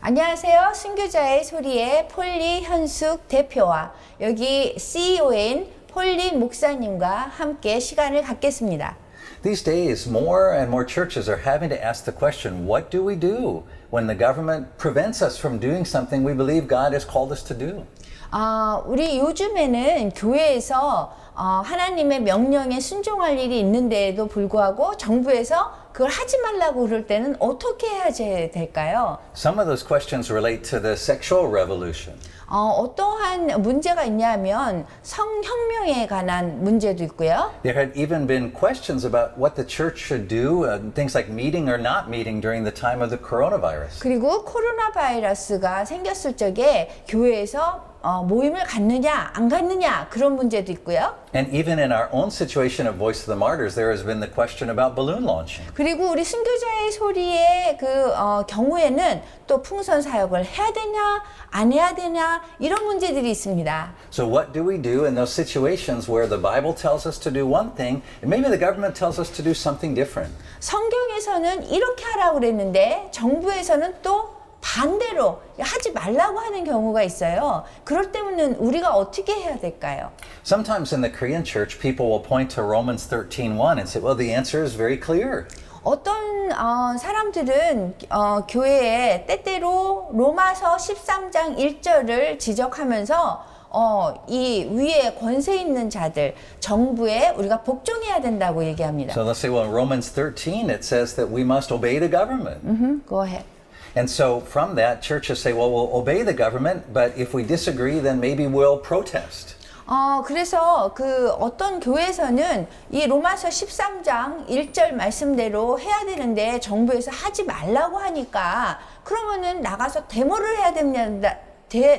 안녕하세요. 순교자의 소리의 폴리 현숙 대표와 여기 CEO인 폴리 목사님과 함께 시간을 갖겠습니다. These days, more and more churches are having to ask the question, what do we do when the government prevents us from doing something we believe God has called us to do? 우리 요즘에는 교회에서 하나님의 명령에 순종할 일이 있는데도 불구하고 정부에서 그걸 하지 말라고 그럴 때는 어떻게 해야 될까요? Some of those questions relate to the sexual revolution. 어떠한 문제가 있냐면 성혁명에 관한 문제도 있고요. There had even been questions about what the church should do, things like meeting or not meeting during the time of the coronavirus. 그리고 코로나 바이러스가 생겼을 적에 교회에서 모임을 갖느냐 안 갖느냐 그런 문제도 있고요. And even in our own situation of Voice of the Martyrs, there has been the question about balloon launching. 그리고 우리 순교자의 소리의 경우에는 또 풍선 사역을 해야 되냐 안 해야 되냐 이런 문제들이 있습니다. So what do we do in those situations where the Bible tells us to do one thing and maybe the government tells us to do something different? 성경에서는 이렇게 하라고 그랬는데 정부에서는 또 반대로 하지 말라고 하는 경우가 있어요. 그럴 때는 우리가 어떻게 해야 될까요? Sometimes in the Korean church, people will point to Romans 13:1 and say, well, the answer is very clear. 어떤 사람들은 교회에 때때로 로마서 13장 1절을 지적하면서 이 위에 권세 있는 자들, 정부에 우리가 복종해야 된다고 얘기합니다. So let's say, well, in Romans 13, it says that we must obey the government. Go ahead. And so from that, churches say, well, we'll obey the government, but if we disagree, then maybe we'll protest. 그래서 어떤 교회에서는 이 로마서 13장 1절 말씀대로 해야 되는데 정부에서 하지 말라고 하니까 그러면은 나가서 데모를 해야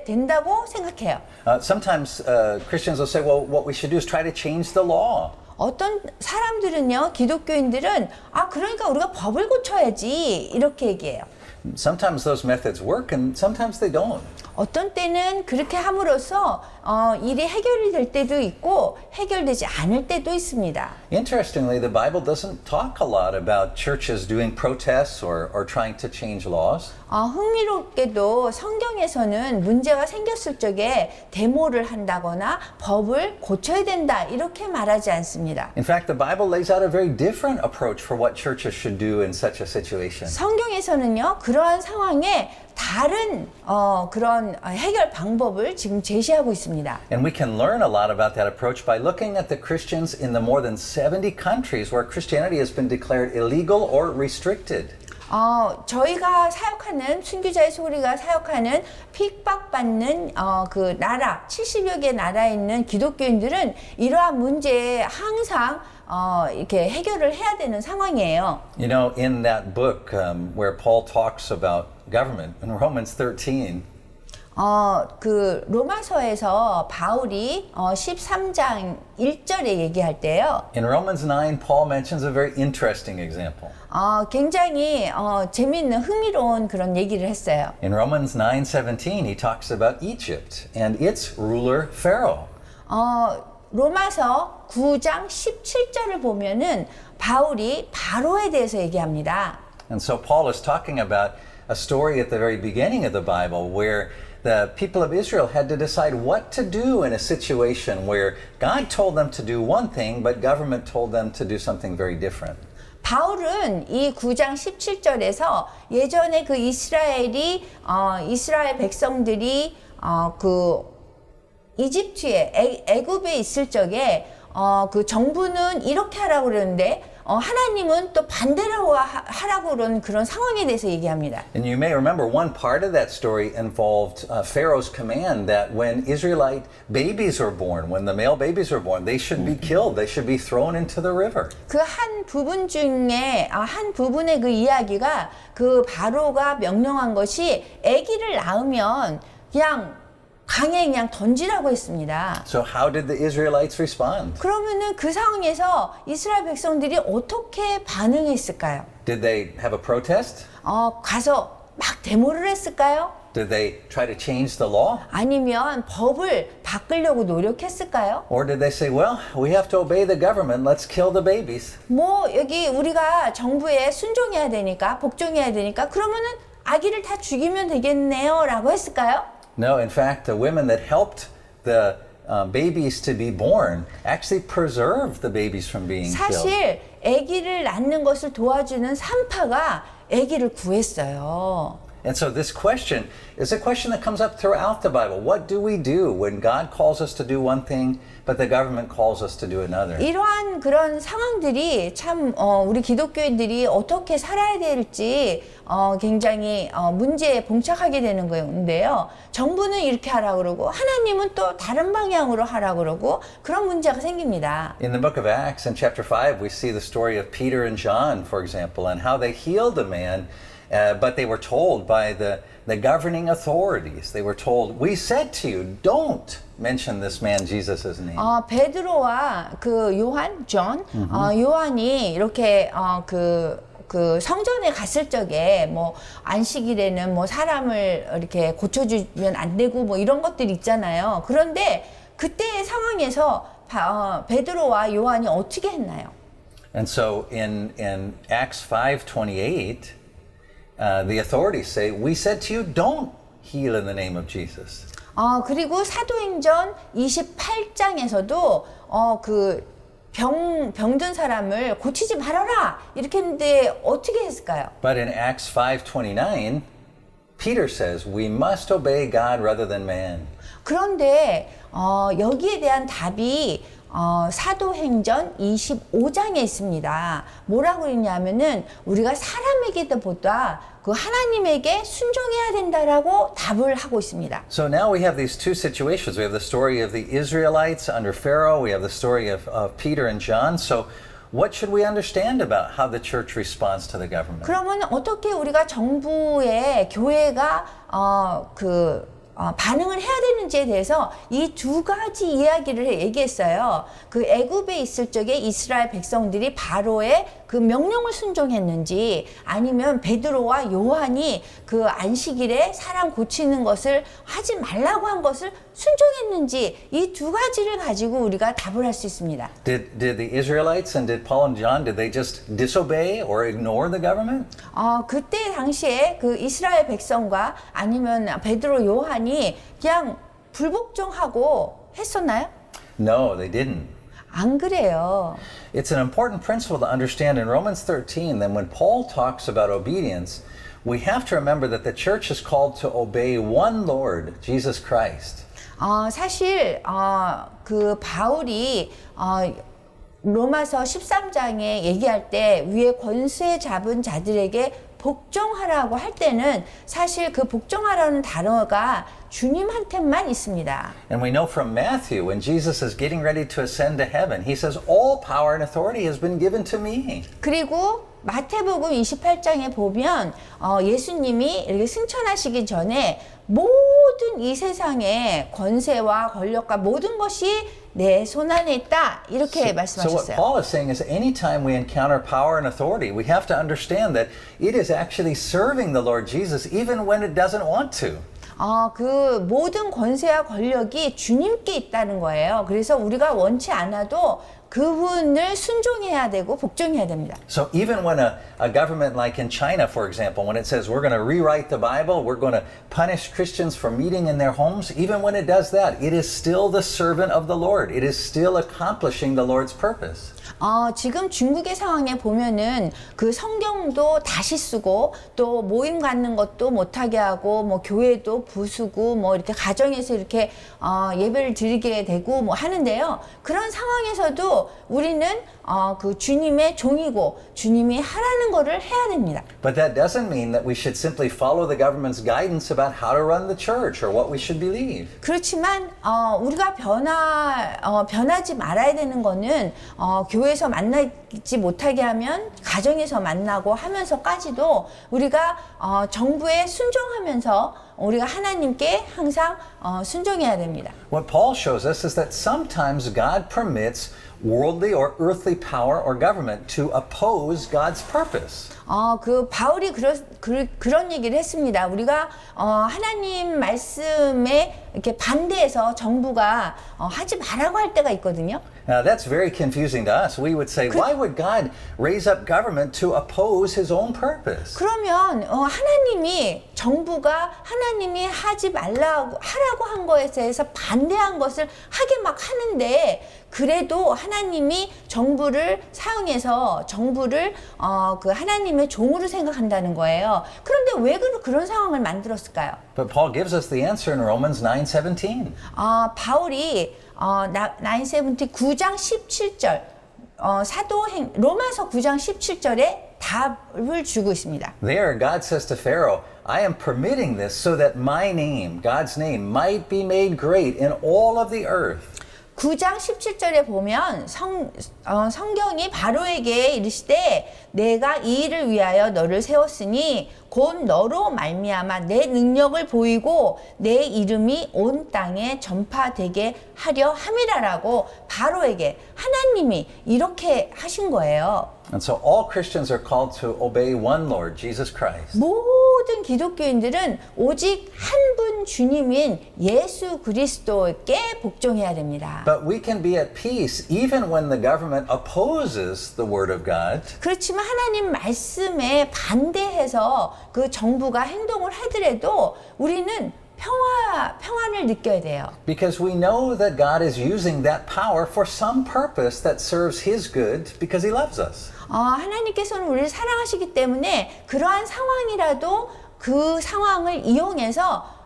된다고 생각해요. Sometimes Christians will say, well, what we should do is try to change the law. 어떤 사람들은요, 기독교인들은 그러니까 우리가 법을 고쳐야지 이렇게 얘기해요. Sometimes those methods work and sometimes they don't. 어떤 때는 그렇게 함으로써 일이 해결이 될 때도 있고 해결되지 않을 때도 있습니다. Interestingly, the Bible doesn't talk a lot about churches doing protests or trying to change laws. 흥미롭게도 성경에서는 문제가 생겼을 적에 데모를 한다거나 법을 고쳐야 된다 이렇게 말하지 않습니다. In fact, the Bible lays out a very different approach for what churches should do in such a situation. 성경에서는요, 그러한 상황에 다른 그런 해결 방법을 지금 제시하고 있습니다. And we can learn a lot about that approach by looking at the Christians in the more than 70 countries where Christianity has been declared illegal or restricted. 저희가 사역하는 순교자의 소리가 사역하는 핍박받는 그 나라 70여 개 나라에 있는 기독교인들은 이러한 문제에 항상 이렇게 해결을 해야 되는 상황이에요. You know, in that book where Paul talks about government in Romans 13, 그 로마서에서 바울이 13장 1절에 얘기할 때요. in Romans 9, Paul mentions a very interesting example. 굉장히 재미있는 흥미로운 그런 얘기를 했어요. In Romans 9:17, he talks about Egypt and its ruler Pharaoh. 로마서 9장 17절을 보면은 바울이 바로에 대해서 얘기합니다. And so Paul is talking about a story at the very beginning of the Bible where the people of Israel had to decide what to do in a situation where God told them to do one thing, but government told them to do something very different. 바울은 이 9장 17절에서 예전에 그 이스라엘 백성들이 그 이집트에 애굽에 있을 적에 그 정부는 이렇게 하라고 그러는데 하나님은 또 반대로 하라고 그런 그런 상황에 대해서 얘기합니다. And you may remember one part of that story involved Pharaoh's command that when Israelite babies were born, when the male babies were born, they should be killed. They should be thrown into the river. 그 한 부분 중에 한 부분의 그 이야기가 그 바로가 명령한 것이 아기를 낳으면 그냥 강에 그냥 던지라고 했습니다. So how did the Israelites respond? 그러면은 그 상황에서 이스라엘 백성들이 어떻게 반응했을까요? Did they have a protest? 가서 막 데모를 했을까요? Did they try to change the law? 아니면 법을 바꾸려고 노력했을까요? Or did they say, well, we have to obey the government, let's kill the babies? 여기 우리가 정부에 순종해야 되니까 복종해야 되니까 그러면은 아기를 다 죽이면 되겠네요라고 했을까요? No, in fact, the women that helped the babies to be born actually preserved the babies from being killed. 사실 아기를 낳는 것을 도와주는 산파가 아기를 구했어요. And so this question is a question that comes up throughout the Bible. What do we do when God calls us to do one thing, but the government calls us to do another? 이러한 그런 상황들이 참 우리 기독교인들이 어떻게 살아야 될지 굉장히 문제에 봉착하게 되는 건데요. 정부는 이렇게 하라 그러고 하나님은 또 다른 방향으로 하라 그러고 그런 문제가 생깁니다. In the book of Acts, in chapter 5, we see the story of Peter and John, for example, and how they healed a man, but they were told by the governing authorities, they were told, we said to you, don't mention this man Jesus' name. 베드로와 그 요한, 존, 요한이 이렇게 그 성전에 갔을 적에 뭐 안식일에는 뭐 사람을 이렇게 고쳐주면 안 되고 뭐 이런 것들 있잖아요. 그런데 그때의 상황에서 베드로와 요한이 어떻게 했나요? And so in Acts 5:28, the authorities say, we said to you, don't heal in the name of Jesus. 그리고 사도행전 28장에서도 병든 사람을 고치지 말아라 이렇게 했는데 어떻게 했을까요? But in Acts 5:29, Peter says, we must obey God rather than man. 그런데 여기에 대한 답이 사도행전 25장에 있습니다. 뭐라고 했냐면은 우리가 사람에게보다 그 하나님에게 순종해야 된다라고 답을 하고 있습니다. So now we have these two situations. We have the story of the Israelites under Pharaoh. We have the story of Peter and John. So what should we understand about how the church responds to the government? 그러면 어떻게 우리가 정부의 교회가 반응을 해야 되는지에 대해서 이 두 가지 이야기를 얘기했어요. 그 애굽에 있을 적에 이스라엘 백성들이 바로의 그 명령을 순종했는지 아니면 베드로와 요한이 그 안식일에 사람 고치는 것을 하지 말라고 한 것을 순종했는지 이 두 가지를 가지고 우리가 답을 할 수 있습니다. Did the Israelites and did Paul and John, did they just disobey or ignore the government? 그때 당시에 그 이스라엘 백성과 아니면 베드로 요한이 그냥 불복종하고 했었나요? No, they didn't. 안 그래요. It's an important principle to understand in Romans 13 that when Paul talks about obedience, we have to remember that the church is called to obey one Lord, Jesus Christ. 사실 그 바울이 로마서 13장에 얘기할 때 위에 권세 잡은 자들에게 복종하라고 할 때는 사실 그 복종하라는 단어가 주님한테만 있습니다. And we know from Matthew, when Jesus is getting ready to ascend to heaven, he says, all power and authority has been given to me. 그리고 마태복음 28장에 보면 예수님이 이렇게 승천하시기 전에 모든 이 세상의 권세와 권력과 모든 것이 내 손 안에 있다 이렇게 So what 말씀하셨어요. Paul is saying is anytime we encounter power and authority, we have to understand that it is actually serving the Lord Jesus even when it doesn't want to. 그 모든 권세와 권력이 주님께 있다는 거예요. 그래서 우리가 원치 않아도 그분을 순종해야 되고 복종해야 됩니다. So even when a government like in China, for example, when it says we're going to rewrite the Bible, we're going to punish Christians for meeting in their homes, even when it does that, it is still the servant of the Lord. It is still accomplishing the Lord's purpose. 지금 중국의 상황에 보면은 그 성경도 다시 쓰고 또 모임 갖는 것도 못하게 하고 뭐 교회도 부수고 뭐 이렇게 가정에서 이렇게 예배를 드리게 되고 뭐 하는데요. 그런 상황에서도 우리는 그 주님의 종이고 주님이 하라는 거를 해야 됩니다. But that doesn't mean that we should simply follow the government's guidance about how to run the church or what we should believe. 그렇지만 우리가 변하지 말아야 되는 거는 교회에서 만나지 못하게 하면 가정에서 만나고 하면서까지도 우리가 정부에 순종하면서 우리가 하나님께 항상 순종해야 됩니다. What Paul shows us is that sometimes God permits worldly or earthly power or government to oppose God's purpose. 그 바울이 그런 얘기를 했습니다. 우리가 하나님 말씀에 이렇게 반대해서 정부가 하지 말라고 할 때가 있거든요. Now that's very confusing to us. We would say, why would God raise up government to oppose his own purpose? 그러면 하나님이 정부가 하나님이 하지 말라고 하라고 한 것에 대해서 반대한 것을 하게 막 하는데 그래도 하나님이 정부를 사용해서 정부를 그 하나님의 종으로 생각한다는 거예요. 그런데 왜 그런 상황을 만들었을까요? But Paul gives us the answer in Romans 9:17. 바울이 9장 17절 로마서 9장 17절에 답을 주고 있습니다. There, God says to Pharaoh, I am permitting this so that my name, God's name, might be made great in all of the earth. 9장 17절에 보면 성경이 바로에게 이르시되 내가 이 일을 위하여 너를 세웠으니 곧 너로 말미암아 내 능력을 보이고 내 이름이 온 땅에 전파되게 하려 함이라라고 바로에게 하나님이 이렇게 하신 거예요. And so all Christians are called to obey one Lord, Jesus Christ. 모든 기독교인들은 오직 한 분 주님인 예수 그리스도께 복종해야 됩니다. But we can be at peace even when the government opposes the word of God. 그렇지만 하나님 말씀에 반대해서 그 정부가 행동을 하더라도 우리는 평안을 느껴야 돼요. Because we know that God is using that power for some purpose that serves his good because he loves us. 하나님께서는 우리를 사랑하시기 때문에 그러한 상황이라도 그 상황을 이용해서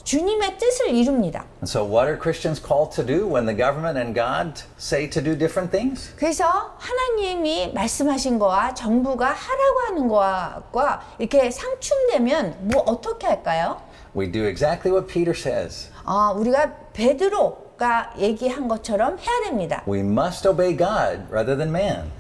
주님의 뜻을 이룹니다. And so what are Christians called to do when the government and God say to do different things? 그래서 하나님이 말씀하신 거와 정부가 하라고 하는 거와 이렇게 상충되면 뭐 어떻게 할까요? We do exactly what Peter says. 우리가 베드로가 얘기한 것처럼 해야 됩니다. We must obey God rather than man.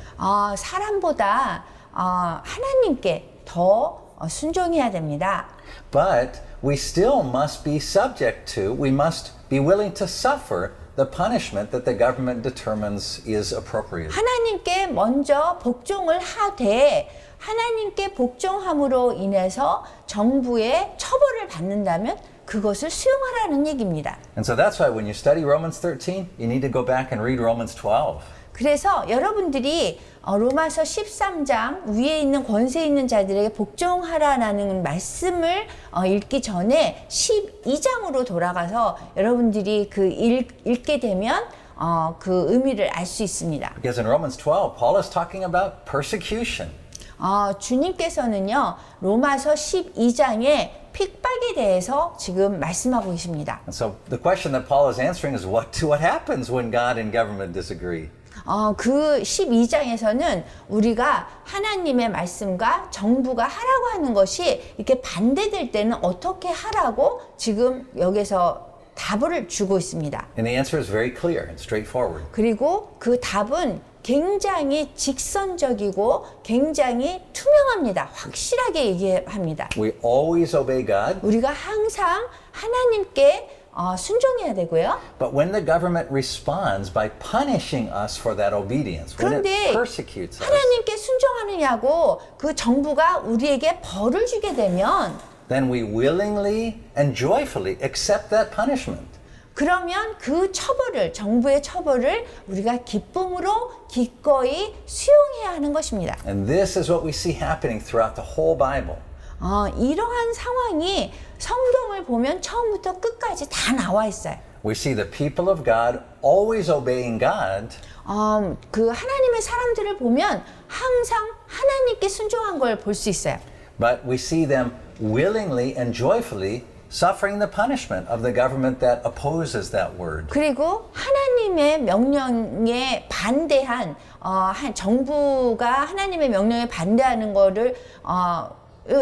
사람보다 하나님께 더 순종해야 됩니다. But we still must be subject to, we must be willing to suffer the punishment that the government determines is appropriate. 하나님께 먼저 복종을 하되 하나님께 복종함으로 인해서 정부의 처벌을 받는다면 그것을 수용하라는 얘기입니다. And so that's why when you study Romans 13, you need to go back and read Romans 12. 그래서 여러분들이 로마서 13장 위에 있는 권세 있는 자들에게 복종하라라는 말씀을 읽기 전에 12장으로 돌아가서 여러분들이 읽게 되면 그 의미를 알 수 있습니다. Because in Romans 12, Paul is talking about persecution. 주님께서는요 로마서 12장에 핍박에 대해서 지금 말씀하고 계십니다. And so the question that Paul is answering is what happens when God and government disagree? 그 12장에서는 우리가 하나님의 말씀과 정부가 하라고 하는 것이 이렇게 반대될 때는 어떻게 하라고 지금 여기서 답을 주고 있습니다. And the answer is very clear and straightforward. 그리고 그 답은 굉장히 직선적이고 굉장히 투명합니다. 확실하게 얘기합니다. We always obey God. 우리가 항상 하나님께 순종해야 되고요. But when the government responds by punishing us for that obedience, when it 그런데 persecutes us, 하나님께 순종하느냐고 그 정부가 우리에게 벌을 주게 되면 then we willingly and joyfully accept that punishment. 그러면 그 처벌을 정부의 처벌을 우리가 기쁨으로 기꺼이 수용해야 하는 것입니다. And this is what we see happening throughout the whole Bible. 이러한 상황이 성경을 보면 처음부터 끝까지 다 나와 있어요. We see the people of God always obeying God. 그 하나님의 사람들을 보면 항상 하나님께 순종한 걸 볼 수 있어요. But we see them willingly and joyfully suffering the punishment of the government that opposes that word. 그리고 하나님의 명령에 반대한 정부가 하나님의 명령에 반대하는 거를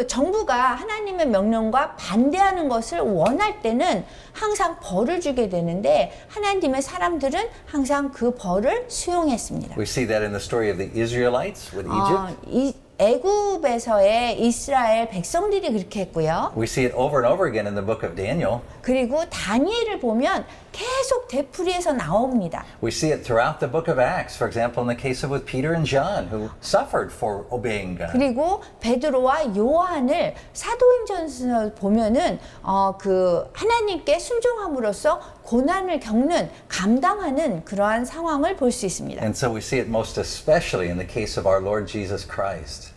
정부가 하나님의 명령과 반대하는 것을 원할 때는 항상 벌을 주게 되는데 하나님의 사람들은 항상 그 벌을 수용했습니다. We see that in the story of the Israelites with Egypt. 애굽에서의 이스라엘 백성들이 그렇게 했고요. We see it over and over again in the book of Daniel. 그리고 다니엘을 보면 계속 되풀이해서 나옵니다. We see it throughout the book of Acts. For example, in the case of with Peter and John, who suffered for obeying God. 그리고 베드로와 요한을 사도행전에서 보면은 그 하나님께 순종함으로써 고난을 겪는 감당하는 그러한 상황을 볼 수 있습니다. And so we see it most especially in the case of our Lord Jesus Christ.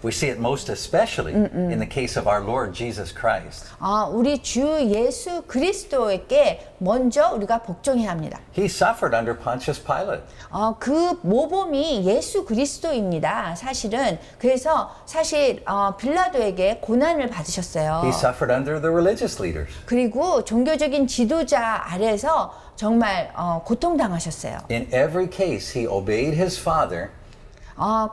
We see it most especially in the case of our Lord Jesus Christ. 우리 주 예수 그리스도에게 먼저 우리가 복종해야 합니다. He suffered under Pontius Pilate. 그 모범이 예수 그리스도입니다. 사실은 그래서 사실 빌라도에게 고난을 받으셨어요. He suffered under the religious leaders. 그리고 종교적인 지도자 아래서 정말 고통당하셨어요. In every case, he obeyed his father.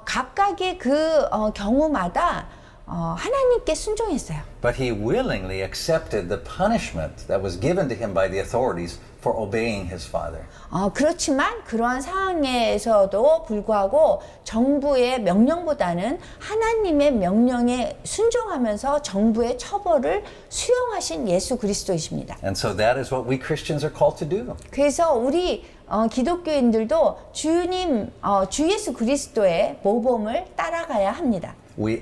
각각의 그 경우마다 하나님께 순종했어요. But he willingly accepted the punishment that was given to him by the authorities for obeying his father. 그렇지만 그러한 상황에서도 불구하고 정부의 명령보다는 하나님의 명령에 순종하면서 정부의 처벌을 수용하신 예수 그리스도이십니다. And so that is what we Christians are called to do. 그래서 우리 기독교인들도 주님, 주 예수 그리스도의 모범을 따라가야 합니다. We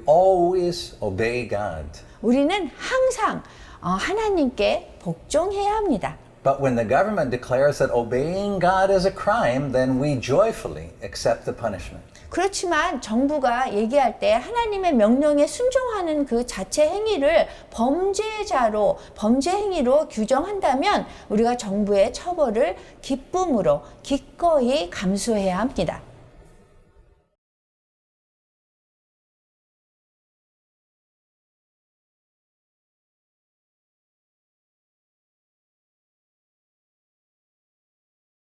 always obey God. 우리는 항상 하나님께 복종해야 합니다. But when the government declares that obeying God is a crime, then we joyfully accept the punishment. 그렇지만 정부가 얘기할 때 하나님의 명령에 순종하는 그 자체 행위를 범죄 행위로 규정한다면 우리가 정부의 처벌을 기쁨으로 기꺼이 감수해야 합니다.